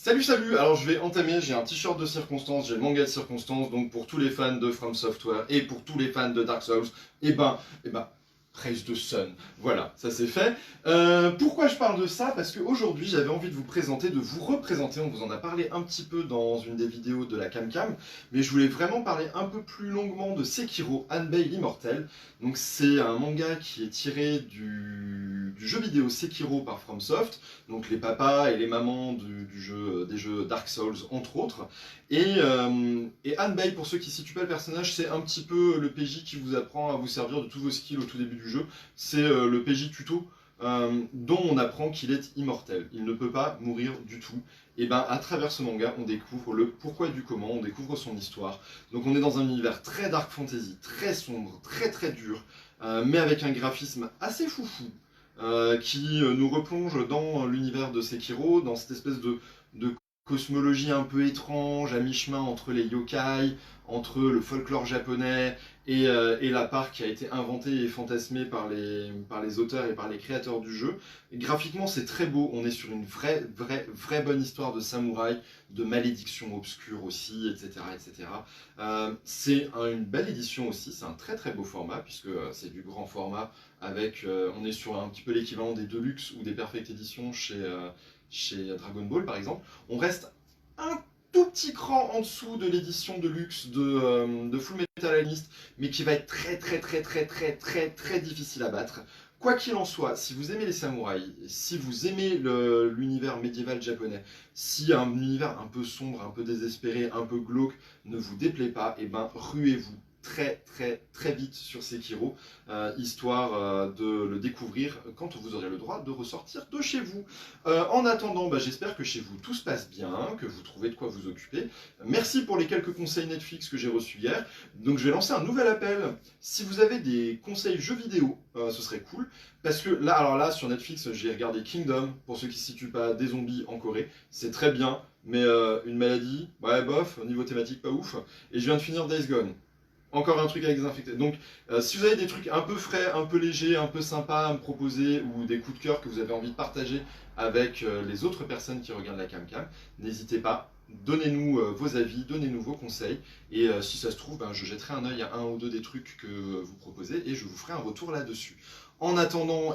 Salut, salut! Alors je vais entamer, j'ai un t-shirt de circonstance, j'ai le manga de circonstance, donc pour tous les fans de From Software et pour tous les fans de Dark Souls, et ben, Praise the Sun. Voilà, ça c'est fait. Pourquoi je parle de ça? Parce qu'aujourd'hui j'avais envie de vous présenter, de vous représenter, on vous en a parlé un petit peu dans une des vidéos de la CamCam, mais je voulais vraiment parler un peu plus longuement de Sekiro, Hanbei l'Immortel. Donc c'est un manga qui est tiré du jeu vidéo Sekiro par FromSoft, donc les papas et les mamans du jeu, des jeux Dark Souls entre autres. Et Hanbei, pour ceux qui ne situent pas le personnage, c'est un petit peu le PJ qui vous apprend à vous servir de tous vos skills au tout début du jeu. C'est le PJ tuto dont on apprend qu'il est immortel. Il ne peut pas mourir du tout. Et ben à travers ce manga, on découvre le pourquoi du comment, on découvre son histoire. Donc on est dans un univers très dark fantasy, très sombre, très très dur, mais avec un graphisme assez foufou. Qui nous replonge dans l'univers de Sekiro, dans cette espèce de cosmologie un peu étrange, à mi-chemin entre les yokai, entre le folklore japonais et la part qui a été inventée et fantasmée par les auteurs et par les créateurs du jeu. Et graphiquement, c'est très beau, on est sur une vraie bonne histoire de samouraï, de malédiction obscure aussi, etc. etc. C'est une belle édition aussi, c'est un très beau format, puisque c'est du grand format, avec, on est sur un petit peu l'équivalent des Deluxe ou des Perfect Edition chez Dragon Ball par exemple. On reste un tout petit cran en dessous de l'édition de luxe de Full Metal Alchemist, mais qui va être très difficile à battre. Quoi qu'il en soit, si vous aimez les samouraïs, si vous aimez l'univers médiéval japonais, si un univers un peu sombre, un peu désespéré, un peu glauque ne vous déplaît pas, et ben ruez-vous très vite sur Sekiro, histoire de le découvrir quand vous aurez le droit de ressortir de chez vous. En attendant, j'espère que chez vous tout se passe bien, que vous trouvez de quoi vous occuper. Merci pour les quelques conseils Netflix que j'ai reçus hier. Donc je vais lancer un nouvel appel. Si vous avez des conseils jeux vidéo, ce serait cool. Parce que là, alors là, sur Netflix, j'ai regardé Kingdom, pour ceux qui ne se situent pas, des zombies en Corée. C'est très bien, mais une maladie, ouais, bof, au niveau thématique, pas ouf. Et je viens de finir Days Gone. Encore un truc avec des infectés. Donc, si vous avez des trucs un peu frais, un peu légers, un peu sympas à me proposer, ou des coups de cœur que vous avez envie de partager avec les autres personnes qui regardent la CamCam, n'hésitez pas. Donnez-nous vos avis, donnez-nous vos conseils, et si ça se trouve, je jetterai un œil à un ou deux des trucs que vous proposez, et je vous ferai un retour là-dessus. En attendant,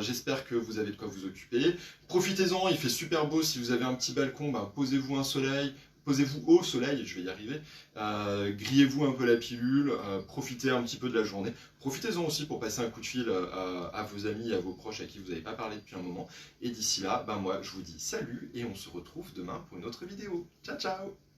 j'espère que vous avez de quoi vous occuper. Profitez-en, il fait super beau, si vous avez un petit balcon, posez-vous un soleil, posez-vous au soleil, je vais y arriver, grillez-vous un peu la pilule, profitez un petit peu de la journée. Profitez-en aussi pour passer un coup de fil à vos amis, à vos proches à qui vous n'avez pas parlé depuis un moment. Et d'ici là, moi je vous dis salut et on se retrouve demain pour une autre vidéo. Ciao ciao!